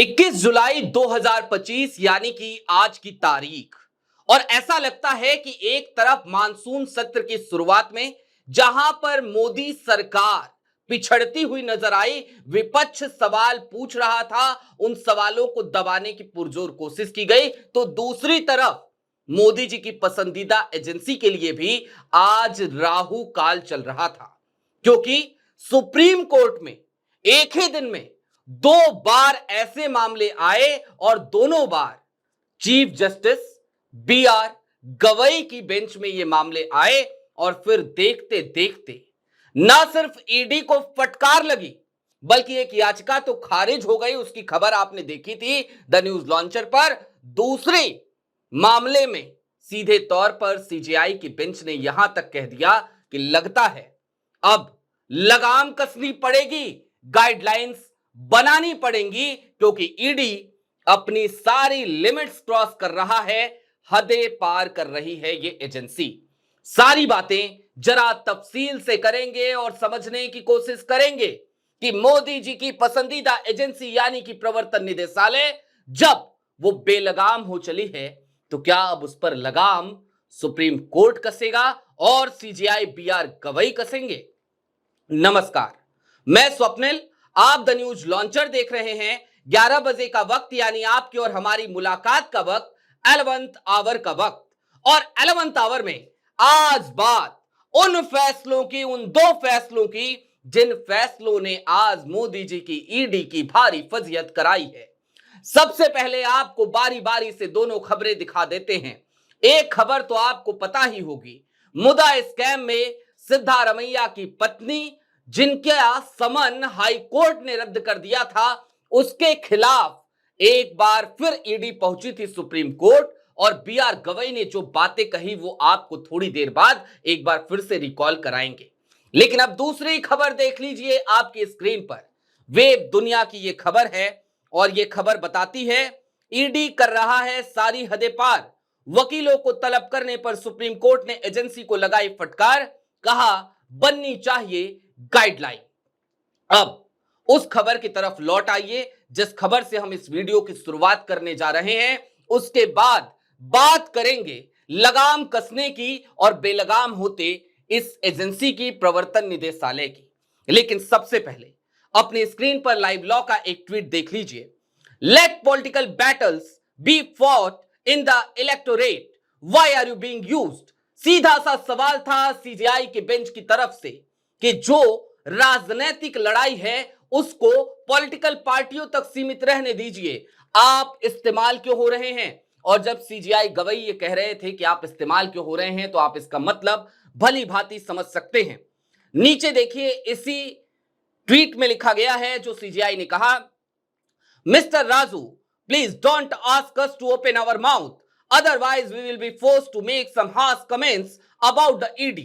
21 जुलाई 2025 यानी कि आज की तारीख। और ऐसा लगता है कि एक तरफ मानसून सत्र की शुरुआत में जहां पर मोदी सरकार पिछड़ती हुई नजर आई, विपक्ष सवाल पूछ रहा था, उन सवालों को दबाने की पुरजोर कोशिश की गई, तो दूसरी तरफ मोदी जी की पसंदीदा एजेंसी के लिए भी आज राहु काल चल रहा था। क्योंकि सुप्रीम कोर्ट में एक ही दिन में दो बार ऐसे मामले आए और दोनों बार चीफ जस्टिस बी आर गवई की बेंच में ये मामले आए। और फिर देखते देखते ना सिर्फ ईडी को फटकार लगी, बल्कि एक याचिका तो खारिज हो गई। उसकी खबर आपने देखी थी द न्यूज लॉन्चर पर। दूसरे मामले में सीधे तौर पर सीजेआई की बेंच ने यहां तक कह दिया कि लगता है अब लगाम कसनी पड़ेगी, गाइडलाइंस बनानी पड़ेंगी, क्योंकि ईडी अपनी सारी लिमिट्स क्रॉस कर रहा है, हदें पार कर रही है ये एजेंसी। सारी बातें जरा तफसील से करेंगे और समझने की कोशिश करेंगे कि मोदी जी की पसंदीदा एजेंसी यानी कि प्रवर्तन निदेशालय जब वो बेलगाम हो चली है, तो क्या अब उस पर लगाम सुप्रीम कोर्ट कसेगा और सीजेआई बी आर गवई कसेंगे? नमस्कार, मैं स्वप्निल, आप द न्यूज लॉन्चर देख रहे हैं। 11 बजे का वक्त यानी आपकी और हमारी मुलाकात का वक्त, 11th आवर का वक्त। और 11th आवर में आज बात उन फैसलों की, उन दो फैसलों की जिन फैसलों ने आज मोदी जी की ईडी की भारी फजीहत कराई है। सबसे पहले आपको बारी बारी से दोनों खबरें दिखा देते हैं। एक खबर तो आपको पता ही होगी, मुदा स्कैम में सिद्धारमैया की पत्नी, जिनका समन हाई कोर्ट ने रद्द कर दिया था, उसके खिलाफ एक बार फिर ईडी पहुंची थी सुप्रीम कोर्ट। और बी आर गवई ने जो बातें कही वो आपको थोड़ी देर बाद एक बार फिर से रिकॉल कराएंगे। लेकिन अब दूसरी खबर देख लीजिए आपकी स्क्रीन पर। वेब दुनिया की ये खबर है और ये खबर बताती है ईडी कर रहा है सारी हदें पार, वकीलों को तलब करने पर सुप्रीम कोर्ट ने एजेंसी को लगाई फटकार, कहा बननी चाहिए गाइडलाइन। अब उस खबर की तरफ लौट आइए जिस खबर से हम इस वीडियो की शुरुआत करने जा रहे हैं। उसके बाद बात करेंगे लगाम कसने की और बेलगाम होते इस एजेंसी की, प्रवर्तन निदेशालय की। लेकिन सबसे पहले अपनी स्क्रीन पर लाइव लॉ का एक ट्वीट देख लीजिए। Let political battles be fought in the electorate, why are you being used? सीधा सा सवाल था सीजेआई के बेंच की तरफ से कि जो राजनीतिक लड़ाई है उसको पॉलिटिकल पार्टियों तक सीमित रहने दीजिए, आप इस्तेमाल क्यों हो रहे हैं? और जब सीजेआई गवई ये कह रहे थे कि आप इस्तेमाल क्यों हो रहे हैं, तो आप इसका मतलब भली भांति समझ सकते हैं। नीचे देखिए इसी ट्वीट में लिखा गया है जो सीजेआई ने कहा, mister Raju, please don't ask us to open our mouth, otherwise we will be forced to make some harsh comments about the ED.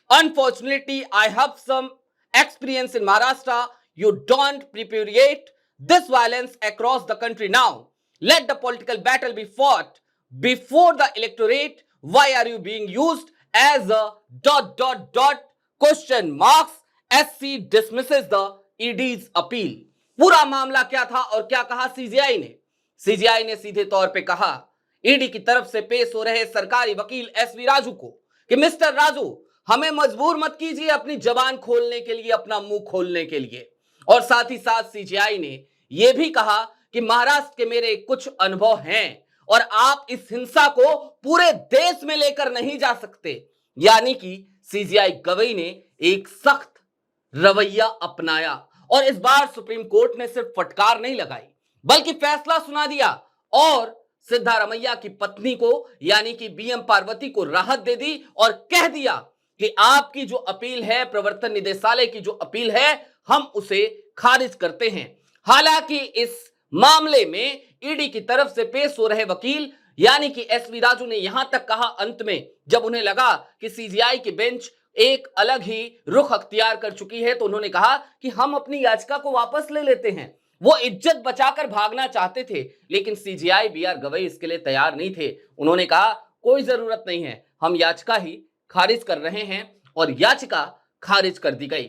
Unfortunately, I have some experience in Maharashtra. You don't perpetuate this violence across the country now. Let the political battle be fought before the electorate. Why are you being used as a ... question marks? SC dismisses the ED's appeal. पूरा मामला क्या था और क्या कहा CJI ने? CJI ने सीधे तौर पे कहा ईडी की तरफ से पेश हो रहे सरकारी वकील एसवी राजू को कि मिस्टर राजू, हमें मजबूर मत कीजिए अपनी जबान खोलने के लिए, अपना मुंह खोलने के लिए। और साथ ही साथ सीजेआई ने यह भी कहा कि महाराष्ट्र के मेरे कुछ अनुभव हैं और आप इस हिंसा को पूरे देश में लेकर नहीं जा सकते। यानी कि सीजेआई गवई ने एक सख्त रवैया अपनाया और इस बार सुप्रीम कोर्ट ने सिर्फ फटकार नहीं लगाई बल्कि फैसला सुना दिया और सिद्धारमैया की पत्नी को यानी कि बीएम पार्वती को राहत दे दी और कह दिया कि आपकी जो अपील है, प्रवर्तन निदेशालय की जो अपील है, हम उसे खारिज करते हैं। हालांकि इस मामले में ईडी की तरफ से पेश हो रहे वकील यानी कि एसवी राजू ने यहां तक कहा अंत में, जब उन्हें लगा कि सीजेआई की बेंच एक अलग ही रुख अख्तियार कर चुकी है, तो उन्होंने कहा कि हम अपनी याचिका को वापस ले लेते हैं। वो इज्जत बचाकर भागना चाहते थे, लेकिन सीजेआई बी आर गवई इसके लिए तैयार नहीं थे। उन्होंने कहा कोई जरूरत नहीं है, हम याचिका ही खारिज कर रहे हैं और याचिका खारिज कर दी गई।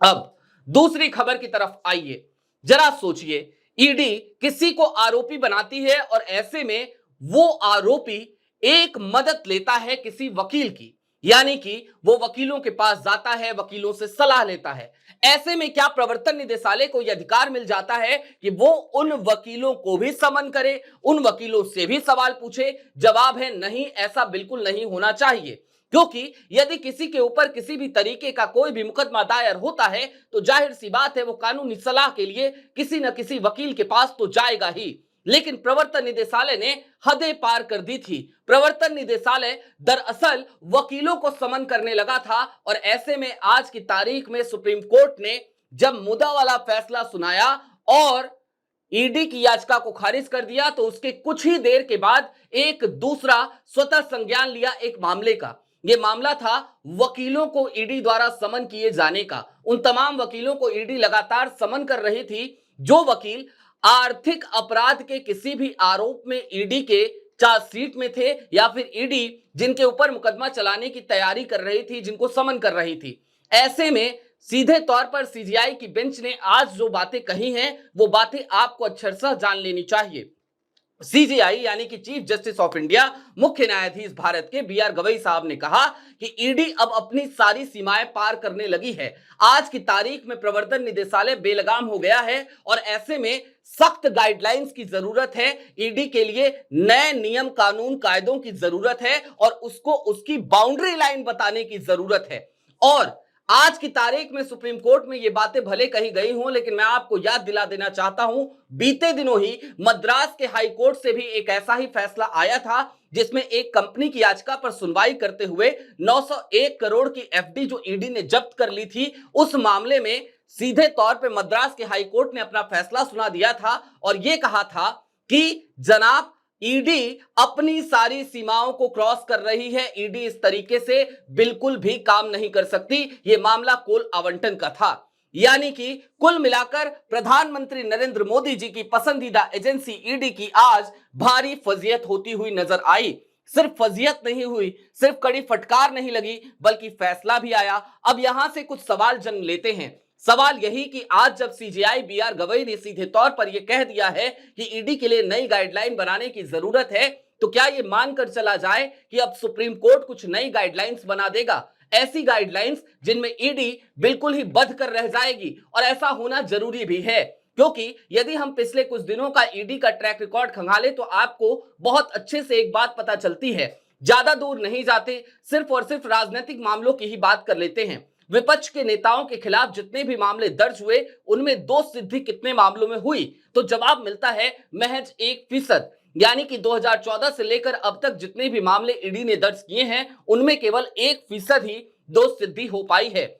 अब दूसरी खबर की तरफ आइए। जरा सोचिए, ईडी किसी को आरोपी बनाती है और ऐसे में वो आरोपी एक मदद लेता है किसी वकील की, यानी कि वो वकीलों के पास जाता है, वकीलों से सलाह लेता है। ऐसे में क्या प्रवर्तन निदेशालय को यह अधिकार मिल जाता है कि वो उन वकीलों को भी समन करे, उन वकीलों से भी सवाल पूछे? जवाब है नहीं, ऐसा बिल्कुल नहीं होना चाहिए। क्योंकि यदि किसी के ऊपर किसी भी तरीके का कोई भी मुकदमा दायर होता है तो जाहिर सी बात है वो कानूनी सलाह के लिए किसी न किसी वकील के पास तो जाएगा ही। लेकिन प्रवर्तन निदेशालय ने हदें पार कर दी थी। प्रवर्तन निदेशालय दरअसल वकीलों को समन करने लगा था और ऐसे में आज की तारीख में सुप्रीम कोर्ट ने जब मुद्दा वाला फैसला सुनाया और ईडी की याचिका को खारिज कर दिया तो उसके कुछ ही देर के बाद एक दूसरा स्वतः संज्ञान लिया एक मामले का। यह मामला था वकीलों को ईडी द्वारा समन किए जाने का। उन तमाम वकीलों को ईडी लगातार समन कर रही थी जो वकील आर्थिक अपराध के किसी भी आरोप में ईडी के चार्जशीट में थे या फिर ईडी जिनके ऊपर मुकदमा चलाने की तैयारी कर रही थी, जिनको समन कर रही थी। ऐसे में सीधे तौर पर सीजीआई की बेंच ने आज जो बातें कही हैं वो बातें आपको अक्षरशः जान लेनी चाहिए। सीजीआई यानी कि चीफ जस्टिस ऑफ इंडिया, मुख्य न्यायाधीश भारत के बी आर गवई साहब ने कहा कि ईडी अब अपनी सारी सीमाएं पार करने लगी है। आज की तारीख में प्रवर्तन निदेशालय बेलगाम हो गया है और ऐसे में सख्त गाइडलाइंस की जरूरत है। ईडी के लिए नए नियम कानून कायदों की जरूरत है और उसको उसकी बाउंड्री लाइन बताने की जरूरत है। और आज की तारीख में सुप्रीम कोर्ट में ये बातें भले कही गई हों, लेकिन मैं आपको याद दिला देना चाहता हूं, बीते दिनों ही मद्रास के हाई कोर्ट से भी एक ऐसा ही फैसला आया था जिसमें एक कंपनी की याचिका पर सुनवाई करते हुए 901 करोड़ की एफडी जो ईडी ने जब्त कर ली थी, उस मामले में सीधे तौर पे मद्रास के हाई कोर्ट ने अपना फैसला सुना दिया था और यह कहा था कि जनाब ईडी अपनी सारी सीमाओं को क्रॉस कर रही है। ईडी इस तरीके से बिल्कुल भी काम नहीं कर सकती। यह मामला कोल आवंटन का था, यानी कि कुल मिलाकर प्रधानमंत्री नरेंद्र मोदी जी की पसंदीदा एजेंसी ईडी की आज भारी फजीयत होती हुई नजर आई। सिर्फ फजीयत नहीं हुई, सिर्फ कड़ी फटकार नहीं लगी, बल्कि फैसला भी आया। अब यहां से कुछ सवाल जन्म लेते हैं। सवाल यही कि आज जब सीजीआई बी आर गवई ने सीधे तौर पर यह कह दिया है कि ईडी के लिए नई गाइडलाइन बनाने की जरूरत है, तो क्या यह मानकर चला जाए कि अब सुप्रीम कोर्ट कुछ नई गाइडलाइंस बना देगा, ऐसी गाइडलाइंस जिनमें ईडी बिल्कुल ही बंध कर रह जाएगी? और ऐसा होना जरूरी भी है, क्योंकि यदि हम पिछले कुछ दिनों का ईडी का ट्रैक रिकॉर्ड खंगाले तो आपको बहुत अच्छे से एक बात पता चलती है। ज्यादा दूर नहीं जाते, सिर्फ और सिर्फ राजनीतिक मामलों की ही बात कर लेते हैं। विपक्ष के नेताओं के खिलाफ जितने भी मामले दर्ज हुए उनमें दोष सिद्धि कितने मामलों में हुई, तो जवाब मिलता है महज 1%। यानी कि 2014 से लेकर अब तक जितने भी मामले ईडी ने दर्ज किए हैं उनमें केवल 1% ही दोष सिद्धि हो पाई है।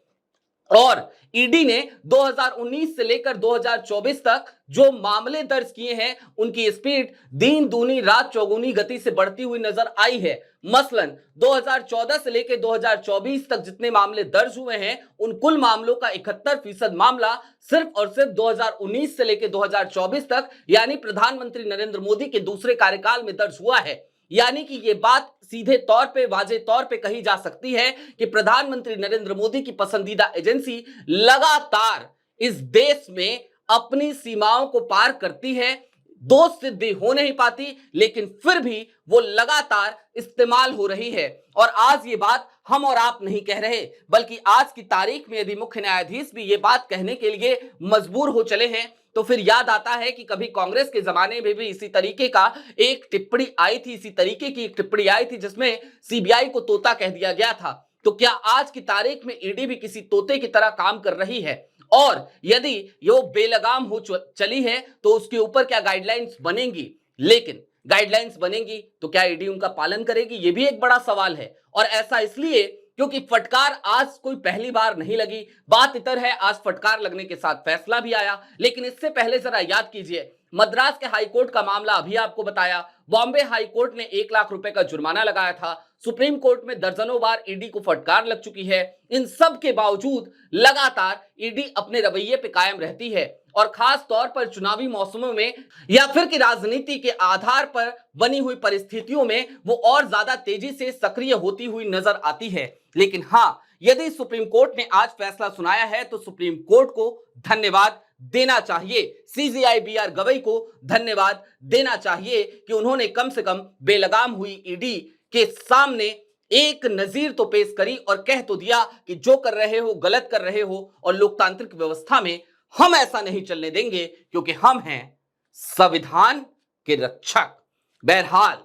और ईडी ने 2019 से लेकर 2024 तक जो मामले दर्ज किए हैं उनकी स्पीड दिन दूनी रात चौगुनी गति से बढ़ती हुई नजर आई है। मसलन 2014 से लेकर 2024 तक जितने मामले दर्ज हुए हैं उन कुल मामलों का 71% मामला सिर्फ और सिर्फ 2019 से लेकर 2024 तक यानी प्रधानमंत्री नरेंद्र मोदी के दूसरे कार्यकाल में दर्ज हुआ है। यानी कि ये बात सीधे तौर पे वाजे तौर पे कही जा सकती है कि प्रधानमंत्री नरेंद्र मोदी की पसंदीदा एजेंसी लगातार इस देश में अपनी सीमाओं को पार करती है। दोष सिद्धि हो नहीं पाती, लेकिन फिर भी वो लगातार इस्तेमाल हो रही है। और आज ये बात हम और आप नहीं कह रहे, बल्कि आज की तारीख में यदि मुख्य न्यायाधीश भी ये बात कहने के लिए मजबूर हो चले हैं तो फिर याद आता है कि कभी कांग्रेस के जमाने में भी इसी तरीके का एक टिप्पणी आई थी, इसी तरीके की एक टिप्पणी आई थी जिसमें सीबीआई को तोता कह दिया गया था। तो क्या आज की तारीख में ईडी भी किसी तोते की तरह काम कर रही है? और यदि ये बेलगाम हो चली है तो उसके ऊपर क्या गाइडलाइंस बनेंगी? लेकिन गाइडलाइंस बनेंगी तो क्या ईडी उनका पालन करेगी? ये भी एक बड़ा सवाल है। और ऐसा इसलिए क्योंकि फटकार आज कोई पहली बार नहीं लगी। बात इतर है, आज फटकार लगने के साथ फैसला भी आया। लेकिन इससे पहले जरा याद कीजिए, मद्रास के हाई कोर्ट का मामला अभी आपको बताया, बॉम्बे हाई कोर्ट ने 1 लाख रुपए का जुर्माना लगाया था, सुप्रीम कोर्ट में दर्जनों बार ईडी को फटकार लग चुकी है। इन सब के बावजूद लगातार ईडी अपने रवैये पे कायम रहती है और खास तौर पर चुनावी मौसमों में या फिर कि राजनीति के आधार पर बनी हुई परिस्थितियों में वो और ज्यादा तेजी से सक्रिय होती हुई नजर आती है। लेकिन हाँ, यदि सुप्रीम कोर्ट ने आज फैसला सुनाया है तो सुप्रीम कोर्ट को धन्यवाद देना चाहिए, सीजीआई बीआर गवई को धन्यवाद देना चाहिए कि उन्होंने कम से कम बेलगाम हुई ईडी के सामने एक नजीर तो पेश करी और कह तो दिया कि जो कर रहे हो गलत कर रहे हो और लोकतांत्रिक व्यवस्था में हम ऐसा नहीं चलने देंगे क्योंकि हम हैं संविधान के रक्षक। बहरहाल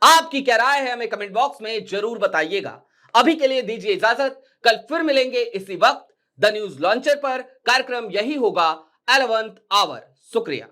आपकी क्या राय है हमें कमेंट बॉक्स में जरूर बताइएगा। अभी के लिए दीजिए इजाजत, कल फिर मिलेंगे इसी वक्त द न्यूज लॉन्चर पर। कार्यक्रम यही होगा 11th आवर। शुक्रिया।